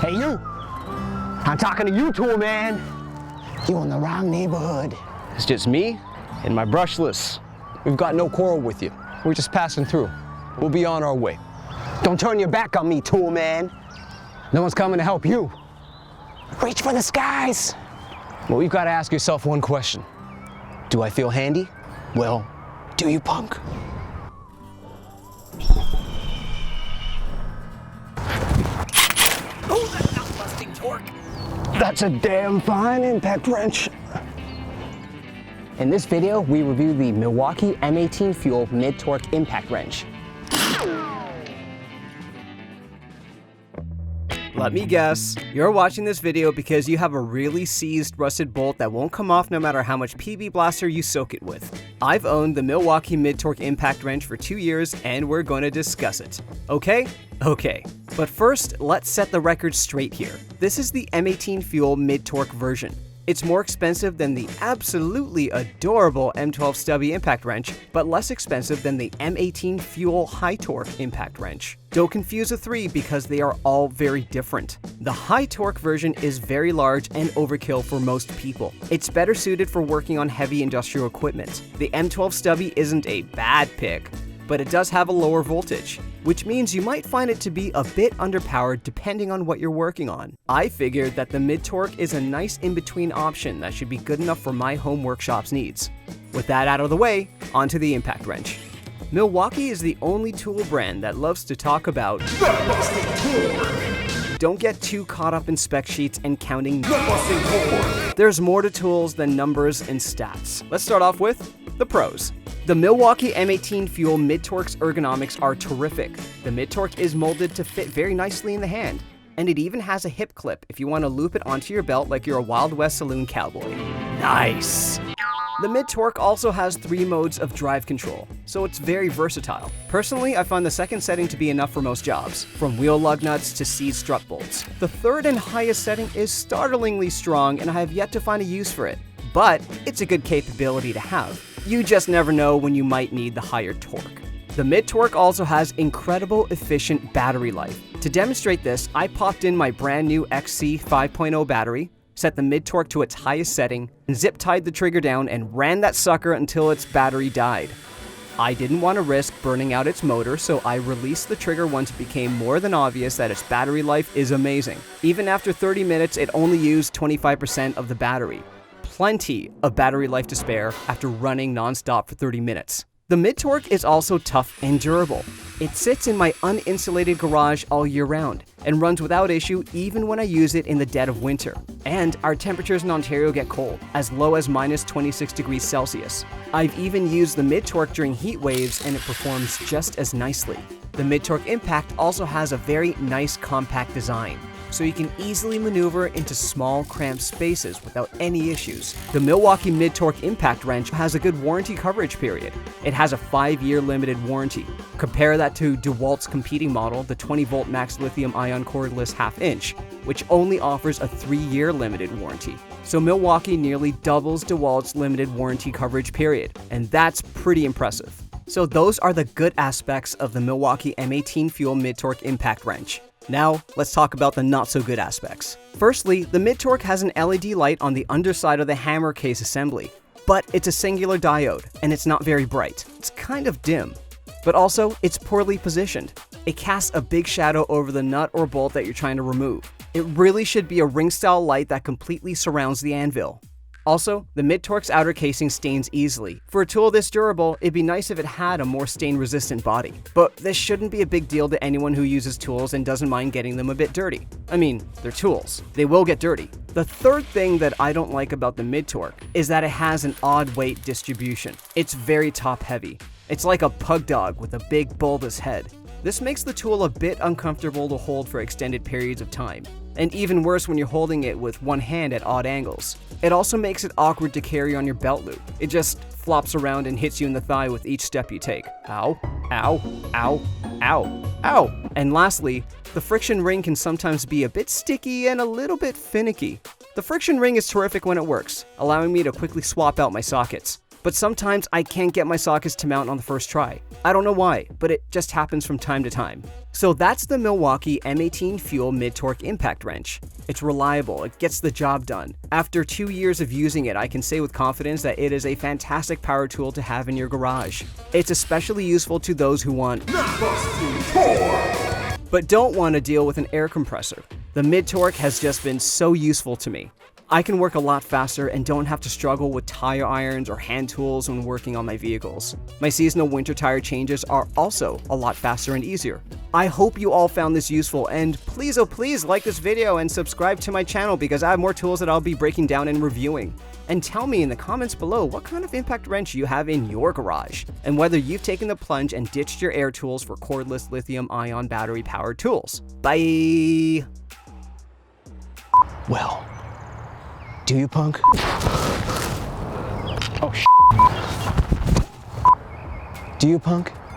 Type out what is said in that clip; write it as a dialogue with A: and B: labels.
A: Hey you, I'm talking to you, tool man. You in the wrong neighborhood. It's just me and my brushless. We've got no quarrel with you. We're just passing through. We'll be on our way. Don't turn your back on me, tool man. No one's coming to help you. Reach for the skies. Well, you've got to ask yourself one question. Do I feel handy? Well, do you, punk?
B: Oh, that's not busting torque.
A: That's a damn fine impact wrench. In this video, we review the Milwaukee M18 Fuel Mid-Torque Impact Wrench.
B: Let me guess, you're watching this video because you have a really seized rusted bolt that won't come off no matter how much PB Blaster you soak it with. I've owned the Milwaukee Mid-Torque Impact Wrench for 2 years and we're going to discuss it. Okay? Okay. But first, let's set the record straight here. This is the M18 Fuel Mid-Torque version. It's more expensive than the absolutely adorable M12 Stubby Impact Wrench, but less expensive than the M18 Fuel High Torque Impact Wrench. Don't confuse the three because they are all very different. The High Torque version is very large and overkill for most people. It's better suited for working on heavy industrial equipment. The M12 Stubby isn't a bad pick, but it does have a lower voltage, which means you might find it to be a bit underpowered depending on what you're working on. I figured that the Mid-Torque is a nice in-between option that should be good enough for my home workshop's needs. With that out of the way, onto the impact wrench. Milwaukee is the only tool brand that loves to talk about the busting torque. Don't get too caught up in spec sheets and counting the busting torque. There's more to tools than numbers and stats. Let's start off with the pros. The Milwaukee M18 Fuel Mid-Torque's ergonomics are terrific. The Mid-Torque is molded to fit very nicely in the hand, and it even has a hip clip if you want to loop it onto your belt like you're a Wild West saloon cowboy. Nice! The Mid-Torque also has 3 modes of drive control, so it's very versatile. Personally, I find the second setting to be enough for most jobs, from wheel lug nuts to seized strut bolts. The third and highest setting is startlingly strong, and I have yet to find a use for it, but it's a good capability to have. You just never know when you might need the higher torque. The Mid-Torque also has incredible efficient battery life. To demonstrate this, I popped in my brand new XC 5.0 battery, set the Mid-Torque to its highest setting, and zip-tied the trigger down and ran that sucker until its battery died. I didn't want to risk burning out its motor, so I released the trigger once it became more than obvious that its battery life is amazing. Even after 30 minutes, it only used 25% of the battery. Plenty of battery life to spare after running non-stop for 30 minutes. The Mid-Torque is also tough and durable. It sits in my uninsulated garage all year round and runs without issue even when I use it in the dead of winter. And our temperatures in Ontario get cold, as low as minus 26 degrees Celsius. I've even used the Mid-Torque during heat waves and it performs just as nicely. The Mid-Torque Impact also has a very nice compact design, so you can easily maneuver into small, cramped spaces without any issues. The Milwaukee Mid-Torque Impact Wrench has a good warranty coverage period. It has a 5-year limited warranty. Compare that to DeWalt's competing model, the 20-volt max lithium-ion cordless half-inch, which only offers a 3-year limited warranty. So Milwaukee nearly doubles DeWalt's limited warranty coverage period, and that's pretty impressive. So those are the good aspects of the Milwaukee M18 Fuel Mid-Torque Impact Wrench. Now, let's talk about the not-so-good aspects. Firstly, the Mid-Torque has an LED light on the underside of the hammer case assembly, but it's a singular diode, and it's not very bright. It's kind of dim. But also, it's poorly positioned. It casts a big shadow over the nut or bolt that you're trying to remove. It really should be a ring-style light that completely surrounds the anvil. Also, the Mid-Torque's outer casing stains easily. For a tool this durable, it'd be nice if it had a more stain-resistant body. But this shouldn't be a big deal to anyone who uses tools and doesn't mind getting them a bit dirty. I mean, they're tools. They will get dirty. The third thing that I don't like about the Mid-Torque is that it has an odd weight distribution. It's very top-heavy. It's like a pug dog with a big bulbous head. This makes the tool a bit uncomfortable to hold for extended periods of time, and even worse when you're holding it with one hand at odd angles. It also makes it awkward to carry on your belt loop. It just flops around and hits you in the thigh with each step you take. Ow, ow, ow, ow, ow. And lastly, the friction ring can sometimes be a bit sticky and a little bit finicky. The friction ring is terrific when it works, allowing me to quickly swap out my sockets. but sometimes I can't get my sockets to mount on the first try. I don't know why, but it just happens from time to time. So that's the Milwaukee M18 Fuel Mid-Torque Impact Wrench. It's reliable, it gets the job done. After 2 years of using it, I can say with confidence that it is a fantastic power tool to have in your garage. It's especially useful to those who want but don't want to deal with an air compressor. The Mid-Torque has just been so useful to me. I can work a lot faster and don't have to struggle with tire irons or hand tools when working on my vehicles. My seasonal winter tire changes are also a lot faster and easier. I hope you all found this useful, and please, oh please, like this video and subscribe to my channel because I have more tools that I'll be breaking down and reviewing. And tell me in the comments below what kind of impact wrench you have in your garage, and whether you've taken the plunge and ditched your air tools for cordless lithium-ion battery-powered tools. Bye!
A: Well, do you, punk? Oh, do you, punk?